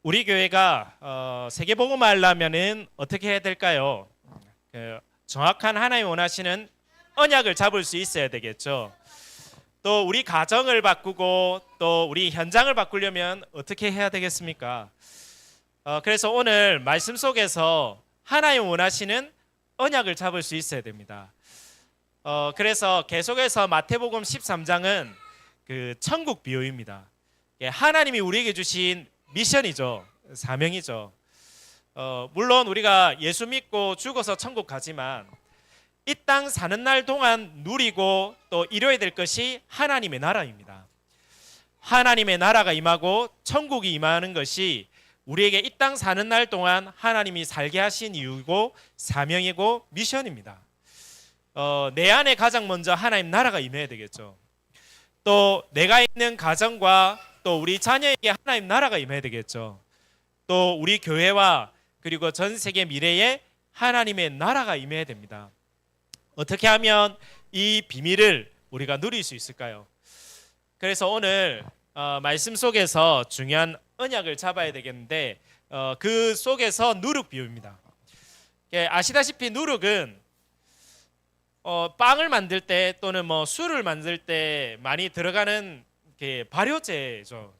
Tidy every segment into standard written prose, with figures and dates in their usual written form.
우리 교회가 세계복음화 하려면은 어떻게 해야 될까요? 정확한 하나님 원하시는 언약을 잡을 수 있어야 되겠죠. 또 우리 가정을 바꾸고 또 우리 현장을 바꾸려면 어떻게 해야 되겠습니까? 그래서 오늘 말씀 속에서 하나님 원하시는 언약을 잡을 수 있어야 됩니다. 그래서 계속해서 마태복음 13장은 그 천국 비유입니다. 하나님이 우리에게 주신 미션이죠. 사명이죠. 물론 우리가 예수 믿고 죽어서 천국 가지만 이 땅 사는 날 동안 누리고 또 이뤄야 될 것이 하나님의 나라입니다. 하나님의 나라가 임하고 천국이 임하는 것이 우리에게 이 땅 사는 날 동안 하나님이 살게 하신 이유고 사명이고 미션입니다. 내 안에 가장 먼저 하나님 나라가 임해야 되겠죠. 또 내가 있는 가정과 또 우리 자녀에게 하나님 나라가 임해야 되겠죠. 또 우리 교회와 그리고 전 세계 미래에 하나님의 나라가 임해야 됩니다. 어떻게 하면 이 비밀을 우리가 누릴 수 있을까요? 그래서 오늘 말씀 속에서 중요한 언약을 잡아야 되겠는데 그 속에서 누룩 비유입니다. 아시다시피 누룩은 빵을 만들 때 또는 뭐 술을 만들 때 많이 들어가는 발효제죠.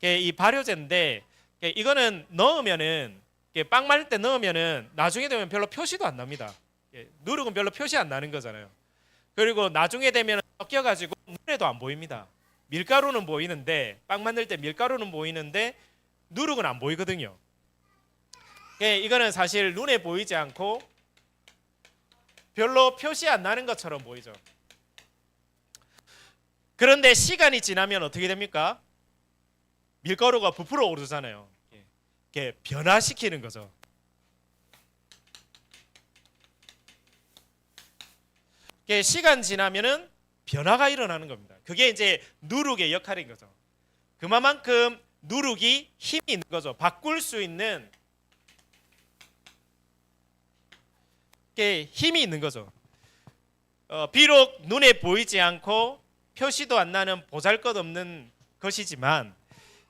이 발효제인데 이거는 넣으면은 빵 만들 때 넣으면은 나중에 되면 별로 표시도 안 납니다. 누룩은 별로 표시 안 나는 거잖아요. 그리고 나중에 되면 섞여가지고 눈에도 안 보입니다. 밀가루는 보이는데 빵 만들 때 밀가루는 보이는데 누룩은 안 보이거든요. 이거는 사실 눈에 보이지 않고 별로 표시 안 나는 것처럼 보이죠. 그런데 시간이 지나면 어떻게 됩니까? 밀가루가 부풀어 오르잖아요. 이렇게 변화시키는 거죠. 시간 지나면은 변화가 일어나는 겁니다. 그게 이제 누룩의 역할인 거죠. 그만큼 누룩이 힘이 있는 거죠. 바꿀 수 있는 힘이 있는 거죠. 비록 눈에 보이지 않고 표시도 안 나는 보잘것없는 것이지만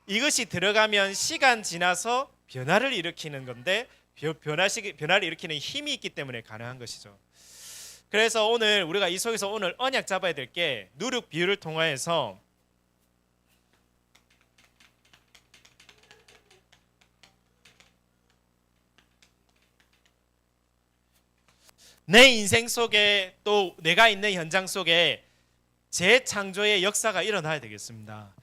이것이 들어가면 시간 지나서 변화를 일으키는 건데 변화를 일으키는 힘이 있기 때문에 가능한 것이죠. 그래서 오늘 우리가 이 속에서 오늘 언약 잡아야 될 게 누룩 비유를 통하여서 내 인생 속에 또 내가 있는 현장 속에 재창조의 역사가 일어나야 되겠습니다.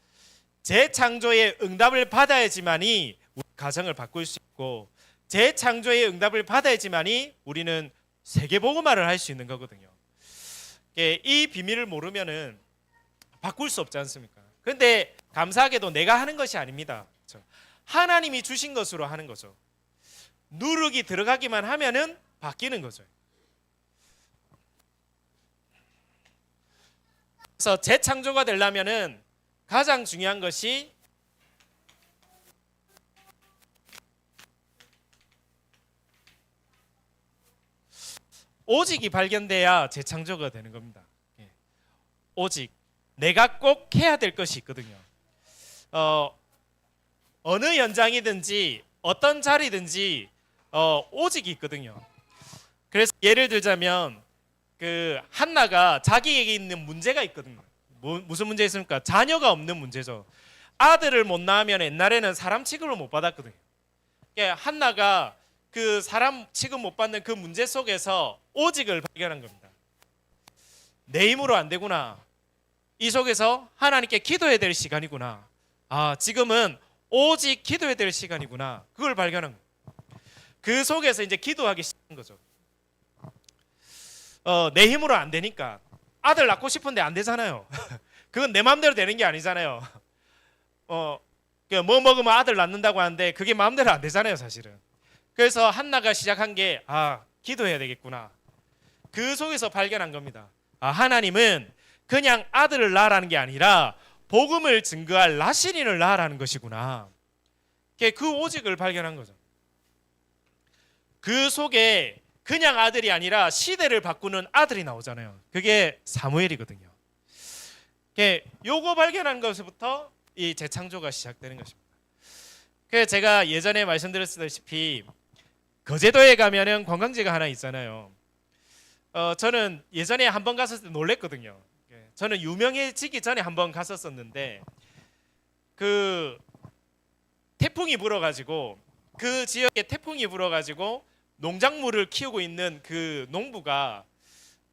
재창조의 응답을 받아야지만이 우리 가정을 바꿀 수 있고 재창조의 응답을 받아야지만이 우리는 세계복음화를 할 수 있는 거거든요. 이 비밀을 모르면은 바꿀 수 없지 않습니까? 그런데 감사하게도 내가 하는 것이 아닙니다. 하나님이 주신 것으로 하는 거죠. 누룩이 들어가기만 하면은 바뀌는 거죠. 그래서 재창조가 되려면은 가장 중요한 것이 오직이 발견돼야 재창조가 되는 겁니다. 오직 내가 꼭 해야 될 것이 있거든요. 어느 현장이든지 어떤 자리든지 오직이 있거든요. 그래서 예를 들자면 그 한나가 자기에게 있는 문제가 있거든요. 무슨 문제 있습니까? 자녀가 없는 문제죠. 아들을 못 낳으면 옛날에는 사람 취급을 못 받았거든요. 한나가 그 사람 취급 못 받는 그 문제 속에서 오직을 발견한 겁니다. 내 힘으로 안 되구나. 이 속에서 하나님께 기도해야 될 시간이구나. 지금은 오직 기도해야 될 시간이구나. 그걸 발견한 거예요. 그 속에서 이제 기도하기 시작한 거죠. 내 힘으로 안 되니까 아들 낳고 싶은데 안 되잖아요. 그건 내 마음대로 되는 게 아니잖아요. 뭐 먹으면 아들 낳는다고 하는데 그게 마음대로 안 되잖아요, 사실은. 그래서 한나가 시작한 게 기도해야 되겠구나. 그 속에서 발견한 겁니다. 하나님은 그냥 아들을 낳으라는 게 아니라 복음을 증거할 나시린을 낳으라는 것이구나. 그 오직을 발견한 거죠. 그 속에 그냥 아들이 아니라 시대를 바꾸는 아들이 나오잖아요. 그게 사무엘이거든요. 요거 발견한 것부터 이 재창조가 시작되는 것입니다. 그 제가 예전에 말씀드렸다시피 거제도에 가면은 관광지가 하나 있잖아요. 저는 예전에 한 번 갔을 때 놀랬거든요. 저는 유명해지기 전에 한 번 갔었었는데 그 태풍이 불어가지고 그 지역에 태풍이 불어가지고 농작물을 키우고 있는 그 농부가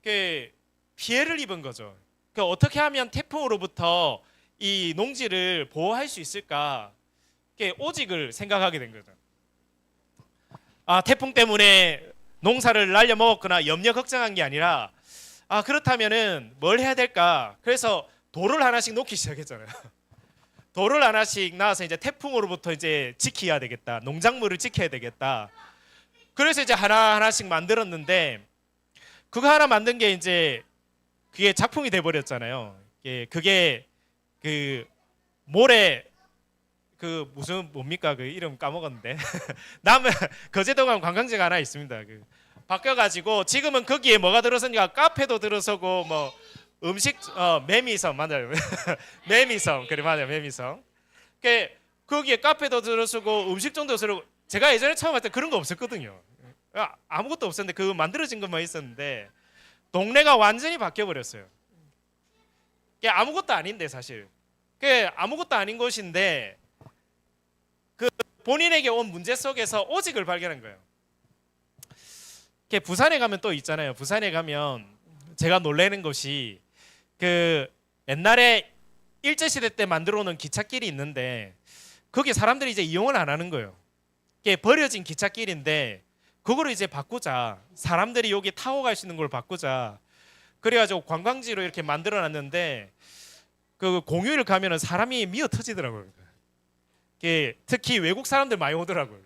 그 피해를 입은 거죠. 그 어떻게 하면 태풍으로부터 이 농지를 보호할 수 있을까? 오직을 생각하게 된 거죠. 아, 태풍 때문에 농사를 날려 먹었거나 염려 걱정한 게 아니라 그렇다면은 뭘 해야 될까? 그래서 돌을 하나씩 놓기 시작했잖아요. 돌을 하나씩 놔서 이제 태풍으로부터 이제 지켜야 되겠다. 농작물을 지켜야 되겠다. 그래서 이제 하나씩 만들었는데 그거 하나 만든 게 이제 그게 작품이 돼 버렸잖아요. 그게 그 모래 그 무슨 뭡니까 그 이름 까먹었는데 남은 거제도 가면 관광지가 하나 있습니다. 그 바뀌어가지고 지금은 거기에 뭐가 들어서니까 카페도 들어서고 뭐 음식 매미섬 맞아요. 매미섬 그래 맞아요 매미섬. 거기에 카페도 들어서고 음식점도 들어서고 제가 예전에 처음 왔을 때 그런 거 없었거든요. 아무것도 없었는데 그 만들어진 것만 있었는데 동네가 완전히 바뀌어 버렸어요. 아무것도 아닌데 사실 아무것도 아닌 곳인데 그 본인에게 온 문제 속에서 오직을 발견한 거예요. 부산에 가면 또 있잖아요. 부산에 가면 제가 놀라는 것이 그 옛날에 일제시대 때 만들어 놓은 기찻길이 있는데 거기 사람들이 이제 이용을 안 하는 거예요. 버려진 기찻길인데 그거를 이제 바꾸자. 사람들이 여기 타고 갈 수 있는 걸 바꾸자. 그래가지고 관광지로 이렇게 만들어 놨는데 그 공휴일 가면은 사람이 미어 터지더라고요. 특히 외국 사람들 많이 오더라고요.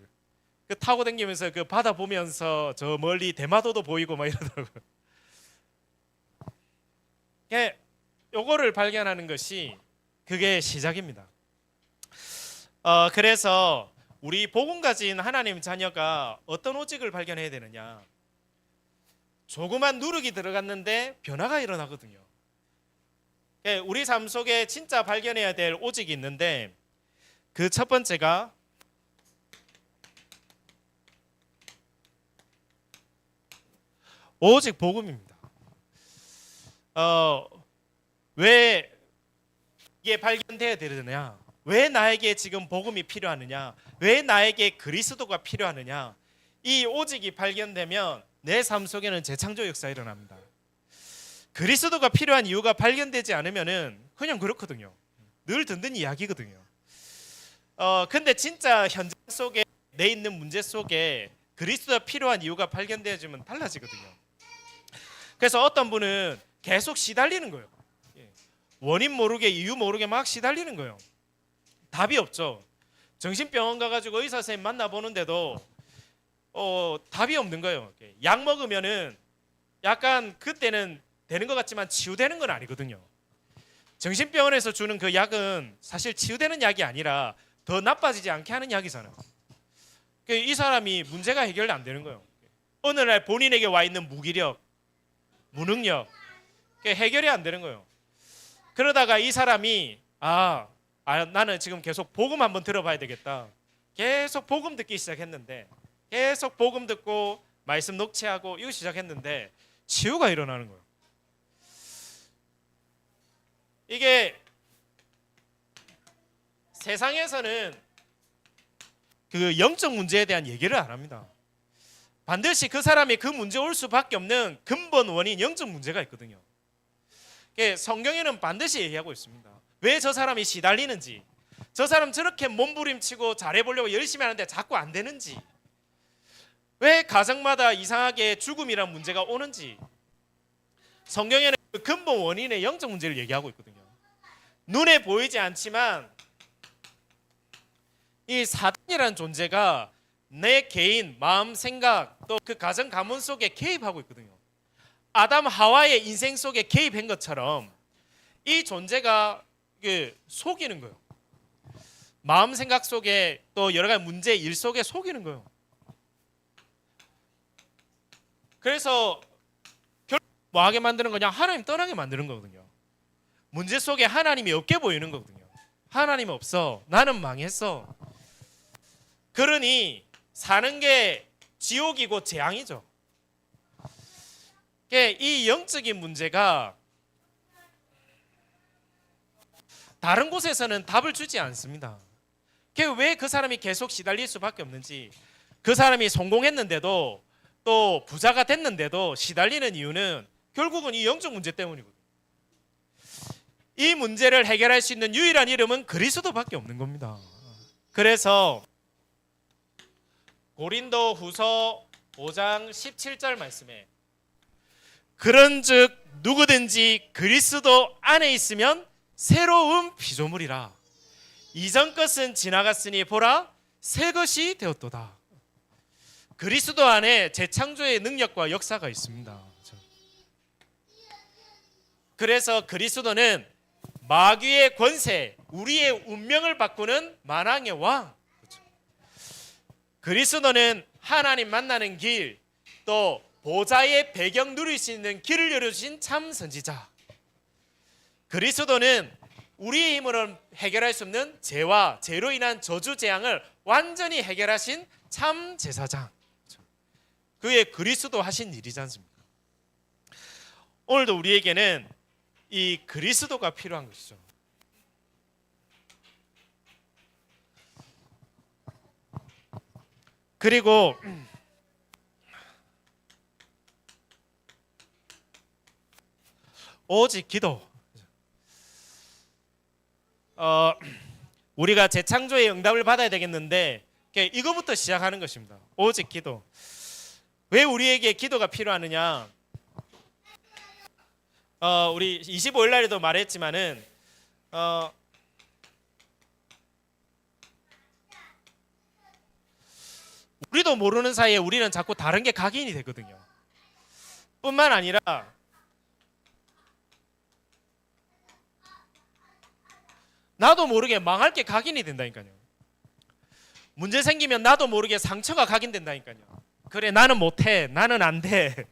그 타고 다니면서 그 바다 보면서 저 멀리 대마도도 보이고 막 이러더라고요. 요거를 발견하는 것이 그게 시작입니다. 그래서 우리 복음 가진 하나님 자녀가 어떤 오직을 발견해야 되느냐? 조그만 누룩이 들어갔는데 변화가 일어나거든요. 우리 삶 속에 진짜 발견해야 될 오직이 있는데 그 첫 번째가 오직 복음입니다. 왜 이게 발견돼야 되느냐? 왜 나에게 지금 복음이 필요하느냐? 왜 나에게 그리스도가 필요하느냐? 이 오직이 발견되면 내 삶 속에는 재창조 역사가 일어납니다. 그리스도가 필요한 이유가 발견되지 않으면은 그냥 그렇거든요. 늘 듣는 이야기거든요. 근데 진짜 현장 속에 내 있는 문제 속에 그리스도가 필요한 이유가 발견되어지면 달라지거든요. 그래서 어떤 분은 계속 시달리는 거예요. 원인 모르게 이유 모르게 막 시달리는 거예요. 답이 없죠. 정신병원 가가지고 의사 선생님 만나보는데도 답이 없는 거예요. 약 먹으면은 약간 그때는 되는 것 같지만 치유되는 건 아니거든요. 정신병원에서 주는 그 약은 사실 치유되는 약이 아니라 더 나빠지지 않게 하는 약이잖아요. 이 사람이 문제가 해결이 안 되는 거예요. 어느 날 본인에게 와 있는 무기력, 무능력 해결이 안 되는 거예요. 그러다가 이 사람이 나는 지금 계속 복음 한번 들어봐야 되겠다. 계속 복음 듣기 시작했는데 계속 복음 듣고 말씀 녹취하고 이거 시작했는데 치유가 일어나는 거예요. 이게 세상에서는 그 영적 문제에 대한 얘기를 안 합니다. 반드시 그 사람이 그 문제 올 수밖에 없는 근본 원인 영적 문제가 있거든요. 성경에는 반드시 얘기하고 있습니다. 왜 저 사람이 시달리는지, 저 사람 저렇게 몸부림치고 잘해보려고 열심히 하는데 자꾸 안 되는지, 왜 가정마다 이상하게 죽음이란 문제가 오는지 성경에는 그 근본 원인의 영적 문제를 얘기하고 있거든요. 눈에 보이지 않지만 이 사단이라는 존재가 내 개인 마음 생각 또 그 가정 가문 속에 개입하고 있거든요. 아담 하와의 인생 속에 개입한 것처럼 이 존재가 속이는 거예요. 마음 생각 속에 또 여러 가지 문제 일 속에 속이는 거예요. 그래서 결국 뭐하게 만드는 거냐? 하나님 떠나게 만드는 거거든요. 문제 속에 하나님이 없게 보이는 거거든요. 하나님 없어. 나는 망했어. 그러니 사는 게 지옥이고 재앙이죠. 이 영적인 문제가 다른 곳에서는 답을 주지 않습니다. 왜 그 사람이 계속 시달릴 수밖에 없는지, 그 사람이 성공했는데도 또 부자가 됐는데도 시달리는 이유는 결국은 이 영적 문제 때문이거든요. 이 문제를 해결할 수 있는 유일한 이름은 그리스도밖에 없는 겁니다. 그래서 고린도 후서 5장 17절 말씀에 그런즉 누구든지 그리스도 안에 있으면 새로운 피조물이라 이전 것은 지나갔으니 보라 새 것이 되었도다. 그리스도 안에 재창조의 능력과 역사가 있습니다. 그래서 그리스도는 마귀의 권세, 우리의 운명을 바꾸는 만왕의 왕. 그리스도는 하나님 만나는 길, 또 보좌의 배경 누릴 수 있는 길을 열어주신 참 선지자. 그리스도는 우리의 힘으로는 해결할 수 없는 죄와 죄로 인한 저주 재앙을 완전히 해결하신 참 제사장. 그의 그리스도 하신 일이지 않습니까? 오늘도 우리에게는 이 그리스도가 필요한 것이죠. 그리고 오직 기도. 우리가 재창조의 응답을 받아야 되겠는데 이거부터 시작하는 것입니다. 오직 기도. 왜 우리에게 기도가 필요하느냐? 우리 25일 날에도 말했지만은 우리도 모르는 사이에 우리는 자꾸 다른 게 각인이 되거든요. 뿐만 아니라 나도 모르게 망할 게 각인이 된다니까요. 문제 생기면 나도 모르게 상처가 각인된다니까요. 그래 나는 못해, 나는 안 돼.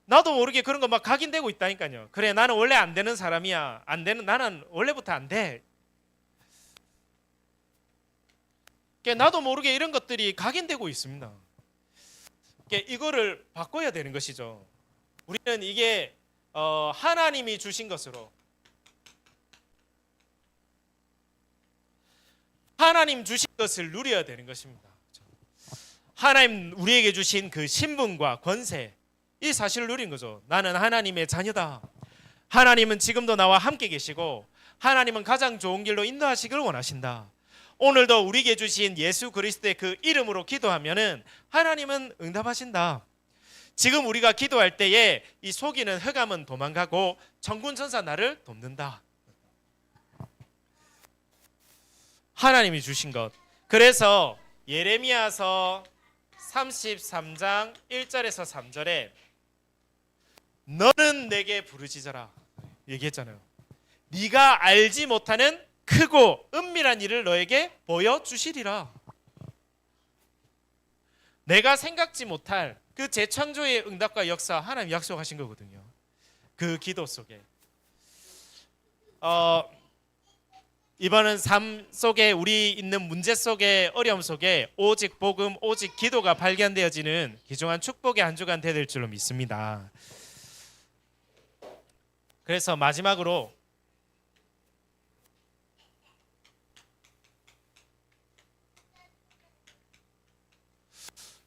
나도 모르게 그런 거 막 각인되고 있다니까요. 그래 나는 원래 안 되는 사람이야. 안 되는 나는 원래부터 안 돼. 나도 모르게 이런 것들이 각인되고 있습니다. 이거를 바꿔야 되는 것이죠. 우리는 이게 하나님이 주신 것으로, 하나님 주신 것을 누려야 되는 것입니다. 하나님 우리에게 주신 그 신분과 권세, 이 사실을 누린 거죠. 나는 하나님의 자녀다. 하나님은 지금도 나와 함께 계시고 하나님은 가장 좋은 길로 인도하시길 원하신다. 오늘도 우리에게 주신 예수 그리스도의 그 이름으로 기도하면은 하나님은 응답하신다. 지금 우리가 기도할 때에 이 속이는 흑암은 도망가고 천군 천사 나를 돕는다. 하나님이 주신 것. 그래서 예레미야서 33장 1절에서 3절에 너는 내게 부르짖어라 얘기했잖아요. 네가 알지 못하는 크고 은밀한 일을 너에게 보여주시리라. 내가 생각지 못할 그 재창조의 응답과 역사 하나님 약속하신 거거든요. 그 기도 속에 이번은 삶 속에 우리 있는 문제 속에 어려움 속에 오직 복음, 오직 기도가 발견되어지는 귀중한 축복의 한 주간 되될 줄로 믿습니다. 그래서 마지막으로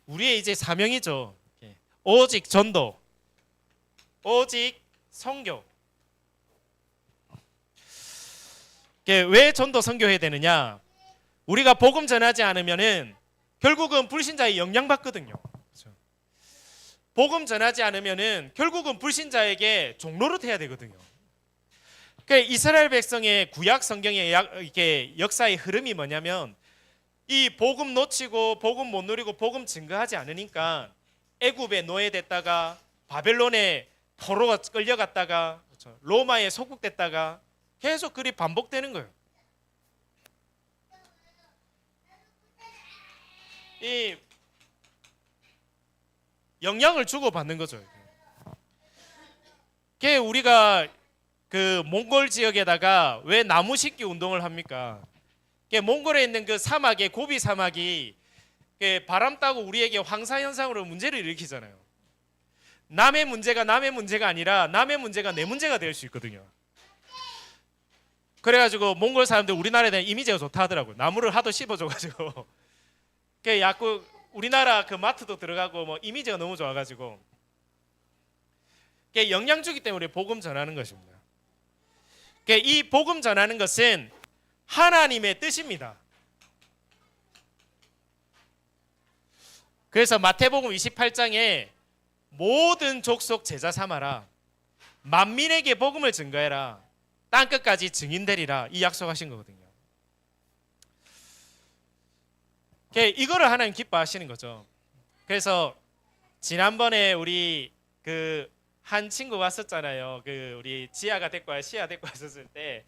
우리의 이제 사명이죠. 오직 전도, 오직 선교. 왜 전도 선교해야 되느냐? 우리가 복음 전하지 않으면은 결국은 불신자에 영향받거든요. 그렇죠? 복음 전하지 않으면은 결국은 불신자에게 종로를 해야 되거든요. 그러니까 이스라엘 백성의 구약 성경의 이게 역사의 흐름이 뭐냐면 이 복음 놓치고 복음 못 누리고 복음 증거하지 않으니까 애굽에 노예됐다가 바벨론에 포로가 끌려갔다가 그렇죠? 로마에 속국됐다가 계속 그리 반복되는 거예요. 이 영향을 주고받는 거죠. 그게 우리가 그 몽골 지역에다가 왜 나무 심기 운동을 합니까? 몽골에 있는 그 사막의 고비 사막이 바람 따고 우리에게 황사 현상으로 문제를 일으키잖아요. 남의 문제가 남의 문제가 아니라 남의 문제가 내 문제가 될 수 있거든요. 그래가지고 몽골 사람들 우리나라에 대한 이미지가 좋다 하더라고요. 나무를 하도 씹어줘가지고 약간 우리나라 그 마트도 들어가고 뭐 이미지가 너무 좋아가지고 영향 주기 때문에 복음 전하는 것입니다. 이 복음 전하는 것은 하나님의 뜻입니다. 그래서 마태복음 28장에 모든 족속 제자 삼아라, 만민에게 복음을 증거해라, 땅끝까지 증인되리라, 이 약속하신 거거든요. 이거를 하나님 기뻐하시는 거죠. 그래서 지난번에 우리 그 한 친구 왔었잖아요. 그 우리 지아가 데리고 시아 데리고 왔었을 때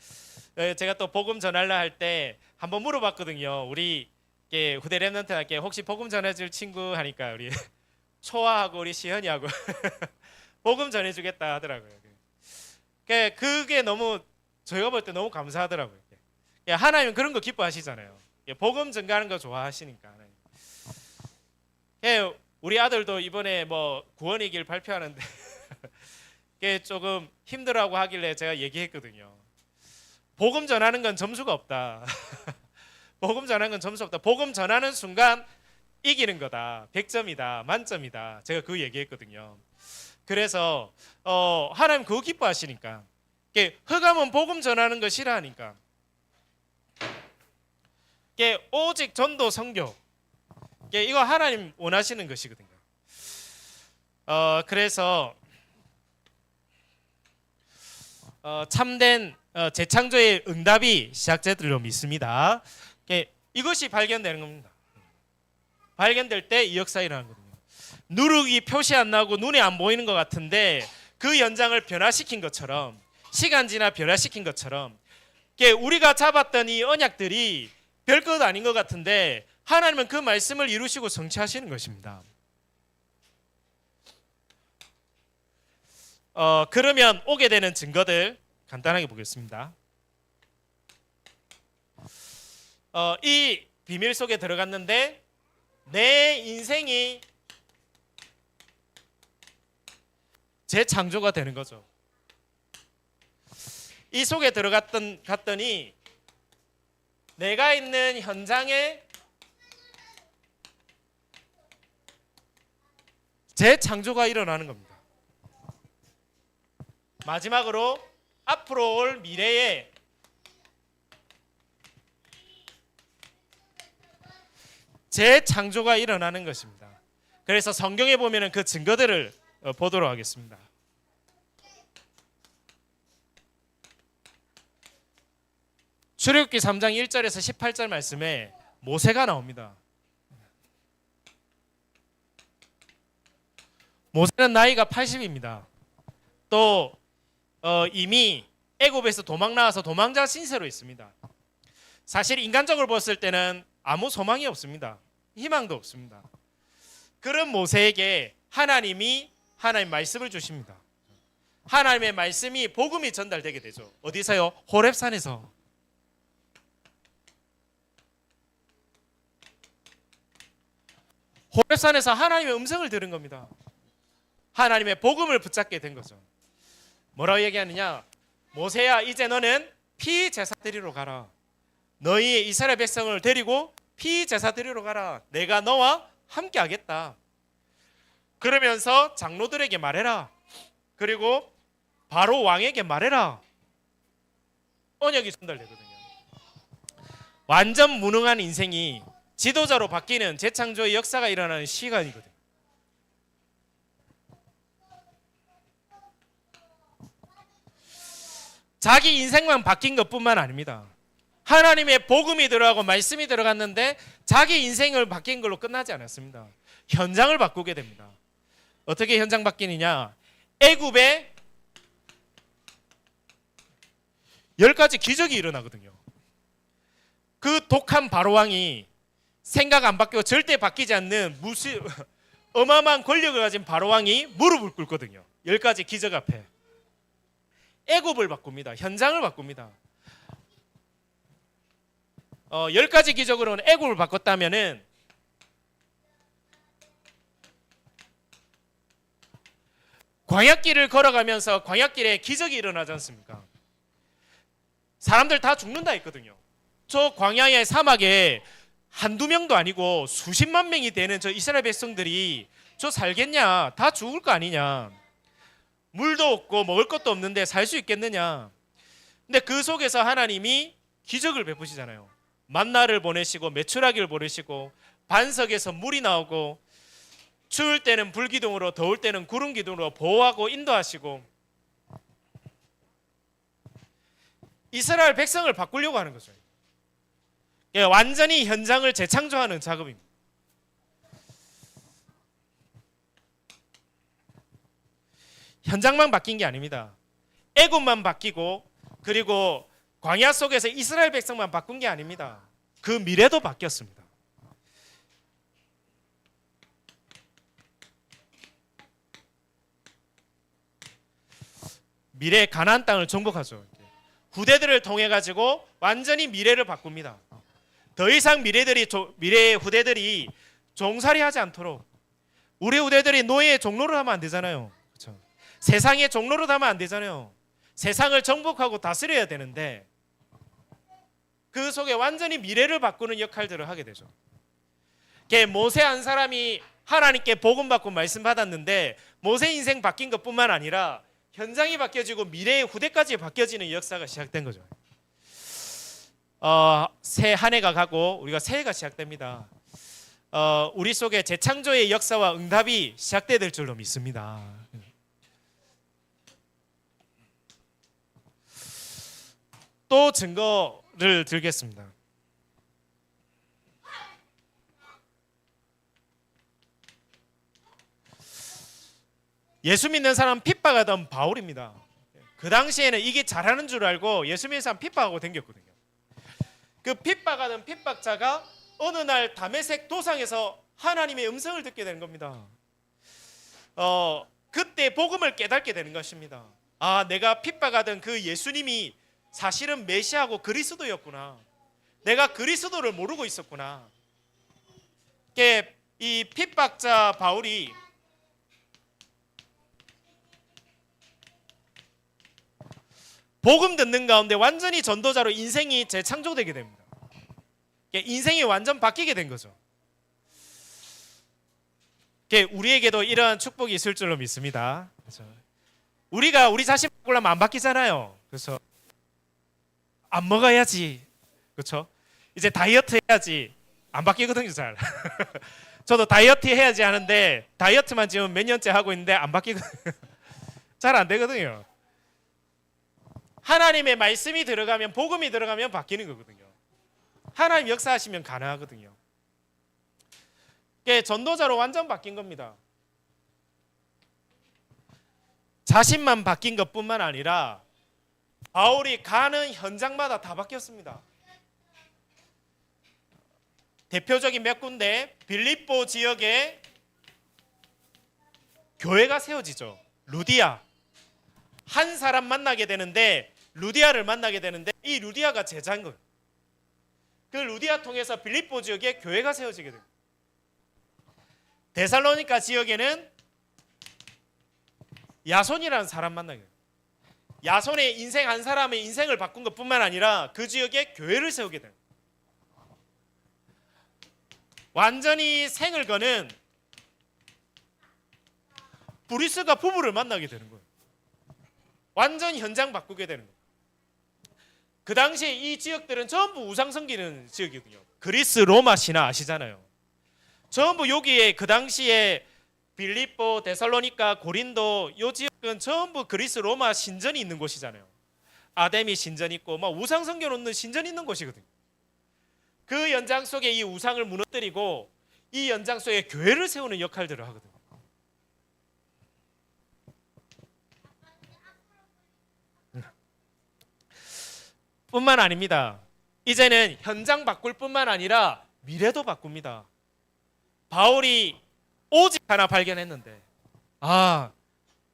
제가 또 복음 전하려 할 때 한번 물어봤거든요. 우리 후대 렘넌트한테 혹시 복음 전해줄 친구 하니까 우리 초아하고 우리 시현이하고 복음 전해주겠다 하더라고요. 그게 너무 저희가 볼 때 너무 감사하더라고요. 하나님은 그런 거 기뻐하시잖아요. 복음 증가하는 거 좋아하시니까. 우리 아들도 이번에 뭐 구원이길 발표하는데 조금 힘들어하고 하길래 제가 얘기했거든요. 복음 전하는 건 점수가 없다. 복음 전하는 건 점수 없다. 복음 전하는 순간 이기는 거다. 100점이다. 만점이다. 제가 그 얘기했거든요. 그래서 하나님 그거 기뻐하시니까. 흑암은 복음 전하는 거 싫어하니까. 오직 전도 선교. 이거 하나님 원하시는 것이거든요. 그래서 참된 재창조의 응답이 시작되리로 믿습니다. 이것이 발견되는 겁니다. 발견될 때 이 역사 일어나는 거거든요. 누룩이 표시 안 나고 눈에 안 보이는 것 같은데 그 연장을 변화시킨 것처럼, 시간 지나 변화시킨 것처럼 우리가 잡았던 이 언약들이 별것 아닌 것 같은데 하나님은 그 말씀을 이루시고 성취하시는 것입니다. 그러면 오게 되는 증거들 간단하게 보겠습니다. 이 비밀 속에 들어갔는데 내 인생이 재창조가 되는 거죠. 이 속에 갔더니 내가 있는 현장에 재창조가 일어나는 겁니다. 마지막으로 앞으로 올 미래에 재창조가 일어나는 것입니다. 그래서 성경에 보면 그 증거들을 보도록 하겠습니다. 출애굽기 3장 1절에서 18절 말씀에 모세가 나옵니다. 모세는 나이가 80입니다. 또 이미 애굽에서 도망 나와서 도망자 신세로 있습니다. 사실 인간적으로 봤을 때는 아무 소망이 없습니다. 희망도 없습니다. 그런 모세에게 하나님 말씀을 주십니다. 하나님의 말씀이 복음이 전달되게 되죠. 어디서요? 호렙산에서. 호렙산에서 하나님의 음성을 들은 겁니다. 하나님의 복음을 붙잡게 된 거죠. 뭐라고 얘기하느냐? 모세야, 이제 너는 피 제사 드리러 가라. 너희 이스라엘 백성을 데리고 피 제사 드리러 가라. 내가 너와 함께 하겠다. 그러면서 장로들에게 말해라. 그리고 바로 왕에게 말해라. 언약이 전달되거든요. 완전 무능한 인생이 지도자로 바뀌는 재창조의 역사가 일어나는 시간이거든요. 자기 인생만 바뀐 것뿐만 아닙니다. 하나님의 복음이 들어가고 말씀이 들어갔는데 자기 인생을 바뀐 걸로 끝나지 않았습니다. 현장을 바꾸게 됩니다. 어떻게 현장 바뀌느냐? 애굽에 10가지 기적이 일어나거든요. 그 독한 바로왕이 생각 안 바뀌고 절대 바뀌지 않는 어마어마한 권력을 가진 바로왕이 무릎을 꿇거든요. 10가지 기적 앞에. 애굽을 바꿉니다. 현장을 바꿉니다. 10가지 기적으로는 애굽을 바꿨다면은 광야길을 걸어가면서 광야길에 기적이 일어나지 않습니까? 사람들 다 죽는다 했거든요. 저 광야의 사막에 한두 명도 아니고 수십만 명이 되는 저 이스라엘 백성들이 저 살겠냐? 다 죽을 거 아니냐? 물도 없고 먹을 것도 없는데 살 수 있겠느냐? 근데 그 속에서 하나님이 기적을 베푸시잖아요. 만나를 보내시고 메추라기를 보내시고 반석에서 물이 나오고 추울 때는 불기둥으로 더울 때는 구름 기둥으로 보호하고 인도하시고 이스라엘 백성을 바꾸려고 하는 거죠. 완전히 현장을 재창조하는 작업입니다. 현장만 바뀐 게 아닙니다. 애굽만 바뀌고 그리고 광야 속에서 이스라엘 백성만 바꾼 게 아닙니다. 그 미래도 바뀌었습니다. 미래 가나안 땅을 정복하죠. 후대들을 통해 가지고 완전히 미래를 바꿉니다. 더 이상 미래의 후대들이 종살이하지 않도록 우리 후대들이 노예의 종로를 하면 안 되잖아요. 그렇죠? 세상의 종로를 하면 안 되잖아요. 세상을 정복하고 다스려야 되는데 그 속에 완전히 미래를 바꾸는 역할들을 하게 되죠. 모세 한 사람이 하나님께 복음 받고 말씀 받았는데 모세 인생 바뀐 것뿐만 아니라 현장이 바뀌어지고 미래의 후대까지 바뀌어지는 역사가 시작된 거죠. 새 한 해가 가고 우리가 새해가 시작됩니다. 우리 속에 재창조의 역사와 응답이 시작될 줄로 믿습니다. 또 증거를 들겠습니다. 예수 믿는 사람 핍박하던 바울입니다. 그 당시에는 이게 잘하는 줄 알고 예수 믿는 사람 핍박하고 댕겼거든요. 그 핍박하던 핍박자가 어느 날 다메섹 도상에서 하나님의 음성을 듣게 되는 겁니다. 그때 복음을 깨닫게 되는 것입니다. 아, 내가 핍박하던 그 예수님이 사실은 메시아고 그리스도였구나. 내가 그리스도를 모르고 있었구나. 이 핍박자 바울이 복음 듣는 가운데 완전히 전도자로 인생이 재창조되게 됩니다. 인생이 완전 바뀌게 된 거죠. 우리에게도 이러한 축복이 있을 줄로 믿습니다. 그렇죠? 우리가 우리 자신 바꾸려면 안 바뀌잖아요. 그래서 안 먹어야지, 그렇죠? 이제 다이어트 해야지, 안 바뀌거든요, 잘. 저도 다이어트 해야지 하는데 다이어트만 지금 몇 년째 하고 있는데 안 바뀌거든요. 잘 안 되거든요. 하나님의 말씀이 들어가면, 복음이 들어가면 바뀌는 거거든요. 하나님 역사하시면 가능하거든요. 전도자로 완전 바뀐 겁니다. 자신만 바뀐 것뿐만 아니라 바울이 가는 현장마다 다 바뀌었습니다. 대표적인 몇 군데, 빌립보 지역에 교회가 세워지죠. 루디아. 한 사람 만나게 되는데, 루디아를 만나게 되는데 이 루디아가 제자인 거예요. 그 루디아 통해서 빌립보 지역에 교회가 세워지게 됩니다. 데살로니가 지역에는 야손이라는 사람 만나게 돼요. 야손의 인생 한 사람의 인생을 바꾼 것뿐만 아니라 그 지역에 교회를 세우게 돼요. 완전히 생을 거는 브리스가 부부를 만나게 되는 거예요. 완전 현장 바꾸게 되는 거예요. 그 당시에 이 지역들은 전부 우상 섬기는 지역이거든요. 그리스 로마 신화 아시잖아요. 전부 여기에 그 당시에 빌립보, 데살로니가, 고린도 이 지역은 전부 그리스 로마 신전이 있는 곳이잖아요. 아데미 신전 있고 막 우상 섬겨 놓는 신전 있는 곳이거든요. 그 연장 속에 이 우상을 무너뜨리고 이 연장 속에 교회를 세우는 역할들을 하거든요. 뿐만 아닙니다. 이제는 현장 바꿀 뿐만 아니라 미래도 바꿉니다. 바울이 오직 하나 발견했는데,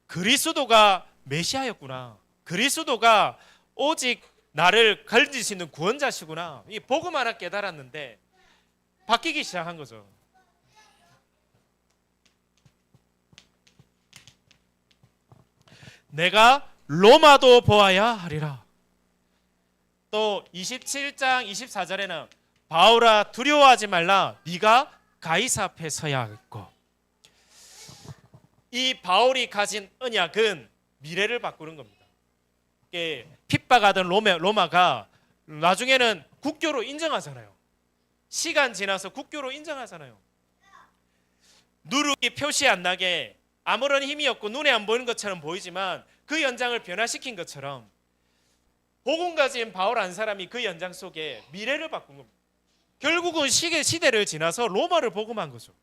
그리스도가 메시아였구나. 그리스도가 오직 나를 건질 수 있는 구원자시구나. 이 복음 하나 깨달았는데 바뀌기 시작한 거죠. 내가 로마도 보아야 하리라. 또 27장 24절에는 바울아 두려워하지 말라. 네가 가이사 앞에 서야 하겠고. 이 바울이 가진 언약은 미래를 바꾸는 겁니다. 핍박하던 로마가 나중에는 국교로 인정하잖아요. 시간 지나서 국교로 인정하잖아요. 누룩이 표시 안 나게 아무런 힘이 없고 눈에 안 보이는 것처럼 보이지만 그 연장을 변화시킨 것처럼 복음 가진 바울 한 사람이 그 연장 속에 미래를 바꾼 겁니다. 결국은 시대를 지나서 로마를 복음한 거죠.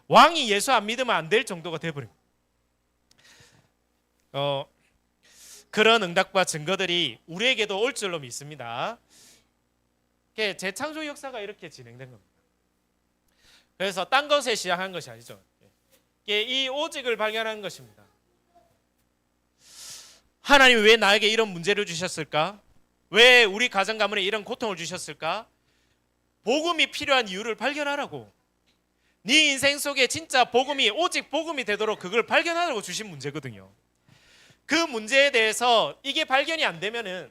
왕이 예수 안 믿으면 안 될 정도가 돼버립니다. 그런 응답과 증거들이 우리에게도 올 줄로 믿습니다. 재창조 역사가 이렇게 진행된 겁니다. 그래서 딴 것에 시작한 것이 아니죠. 이 오직을 발견한 것입니다. 하나님이 왜 나에게 이런 문제를 주셨을까? 왜 우리 가정 가문에 이런 고통을 주셨을까? 복음이 필요한 이유를 발견하라고. 네 인생 속에 진짜 복음이 오직 복음이 되도록 그걸 발견하라고 주신 문제거든요. 그 문제에 대해서 이게 발견이 안 되면은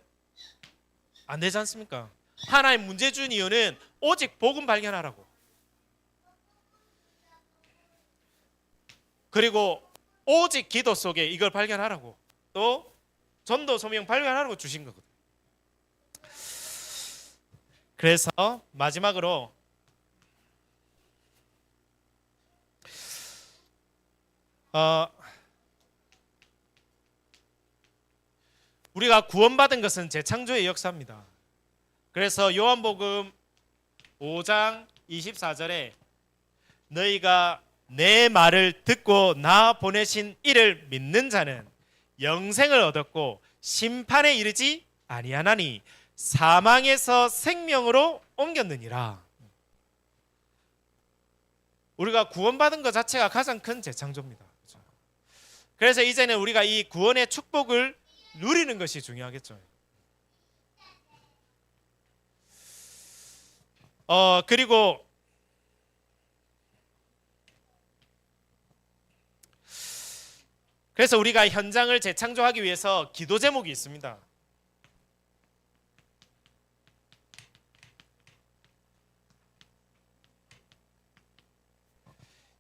안 되지 않습니까? 하나님 문제 준 이유는 오직 복음 발견하라고. 그리고 오직 기도 속에 이걸 발견하라고. 또 전도 소명 발견하라고 주신 거거든요. 그래서 마지막으로 우리가 구원받은 것은 재창조의 역사입니다. 그래서 요한복음 5장 24절에 너희가 내 말을 듣고 나 보내신 이를 믿는 자는 영생을 얻었고 심판에 이르지 아니하나니 사망에서 생명으로 옮겼느니라. 우리가 구원받은 것 자체가 가장 큰 재창조입니다. 그래서 이제는 우리가 이 구원의 축복을 누리는 것이 중요하겠죠. 그리고 그래서 우리가 현장을 재창조하기 위해서 기도 제목이 있습니다.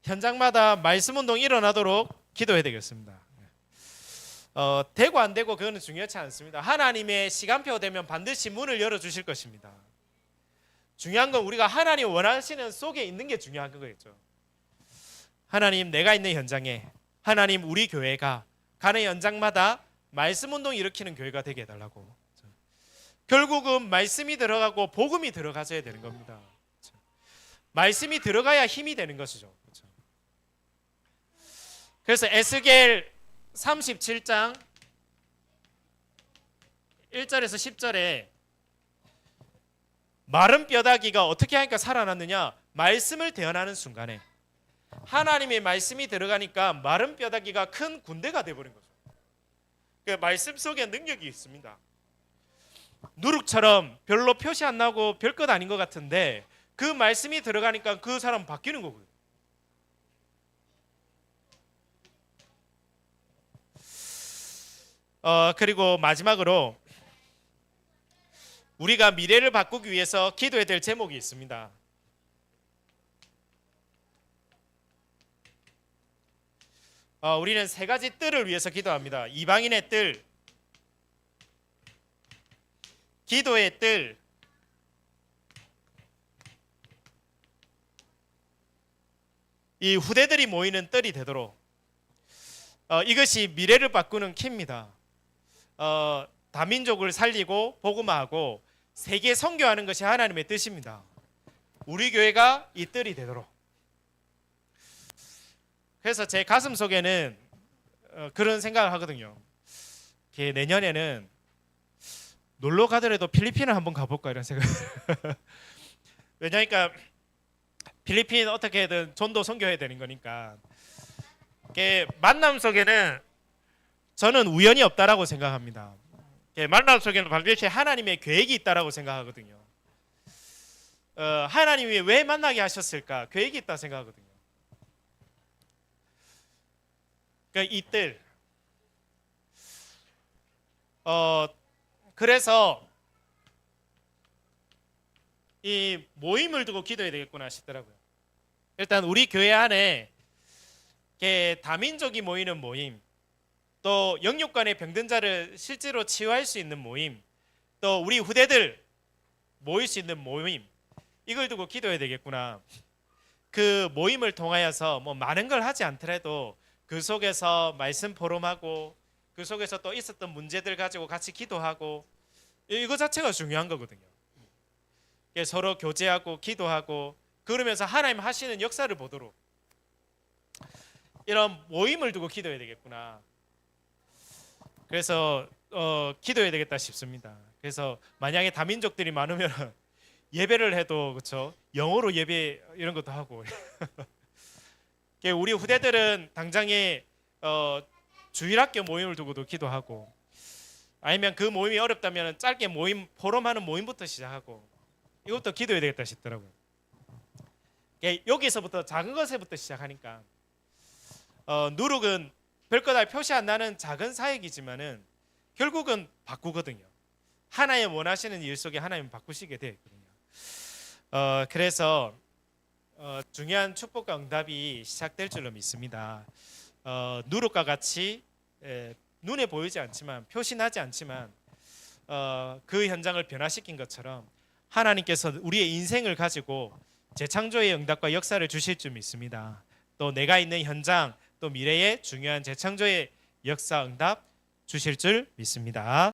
현장마다 말씀 운동이 일어나도록 기도해야 되겠습니다. 되고 안 되고 그거는 중요하지 않습니다. 하나님의 시간표 되면 반드시 문을 열어주실 것입니다. 중요한 건 우리가 하나님 원하시는 속에 있는 게 중요한 거겠죠. 하나님 내가 있는 현장에, 하나님 우리 교회가 가는 현장마다 말씀 운동 일으키는 교회가 되게 해달라고. 결국은 말씀이 들어가고 복음이 들어가줘야 되는 겁니다. 말씀이 들어가야 힘이 되는 것이죠. 그래서 에스겔 37장 1절에서 10절에 마른 뼈다귀가 어떻게 하니까 살아났느냐? 말씀을 대언하는 순간에 하나님의 말씀이 들어가니까 마른 뼈다귀가 큰 군대가 되어버린 거죠. 그 말씀 속에 능력이 있습니다. 누룩처럼 별로 표시 안 나고 별것 아닌 것 같은데 그 말씀이 들어가니까 그 사람 바뀌는 거고요. 그리고 마지막으로 우리가 미래를 바꾸기 위해서 기도해야 될 제목이 있습니다. 우리는 세 가지 뜰을 위해서 기도합니다. 이방인의 뜰, 기도의 뜰, 이 후대들이 모이는 뜰이 되도록 이것이 미래를 바꾸는 키입니다. 다민족을 살리고 복음화하고 세계 선교하는 것이 하나님의 뜻입니다. 우리 교회가 이 뜰이 되도록. 그래서 제 가슴 속에는 그런 생각을 하거든요. 내년에는 놀러 가더라도 필리핀을 한번 가볼까 이런 생각. 왜냐니까 필리핀 어떻게든 전도 선교해야 되는 거니까. 만남 속에는 저는 우연이 없다라고 생각합니다. 만남 속에는 반드시 하나님의 계획이 있다라고 생각하거든요. 하나님이 왜 만나게 하셨을까? 계획이 있다 생각하거든요. 그러니까 이들 그래서 이 모임을 두고 기도해야 되겠구나 싶더라고요. 일단 우리 교회 안에 다민족이 모이는 모임, 또 영육 간의 병든 자를 실제로 치유할 수 있는 모임, 또 우리 후대들 모일 수 있는 모임, 이걸 두고 기도해야 되겠구나. 그 모임을 통하여서 뭐 많은 걸 하지 않더라도 그 속에서 말씀 포럼하고 그 속에서 또 있었던 문제들 가지고 같이 기도하고, 이거 자체가 중요한 거거든요. 서로 교제하고 기도하고 그러면서 하나님 하시는 역사를 보도록 이런 모임을 두고 기도해야 되겠구나. 그래서 기도해야 되겠다 싶습니다. 그래서 만약에 다민족들이 많으면 예배를 해도 그렇죠, 영어로 예배 이런 것도 하고 우리 후대들은 당장에 주일학교 모임을 두고도 기도하고, 아니면 그 모임이 어렵다면 짧게 모임 포럼하는 모임부터 시작하고, 이것도 기도해야 되겠다 싶더라고요. 여기서부터 작은 것에부터 시작하니까 누룩은 별거다 표시 안 나는 작은 사역이지만은 결국은 바꾸거든요. 하나님 원하시는 일 속에 하나님 바꾸시게 되거든요. 그래서 중요한 축복과 응답이 시작될 줄로 믿습니다. 누룩과 같이 눈에 보이지 않지만 표시나지 않지만 그 현장을 변화시킨 것처럼 하나님께서 우리의 인생을 가지고 재창조의 응답과 역사를 주실 줄 믿습니다. 또 내가 있는 현장, 또 미래의 중요한 재창조의 역사 응답 주실 줄 믿습니다.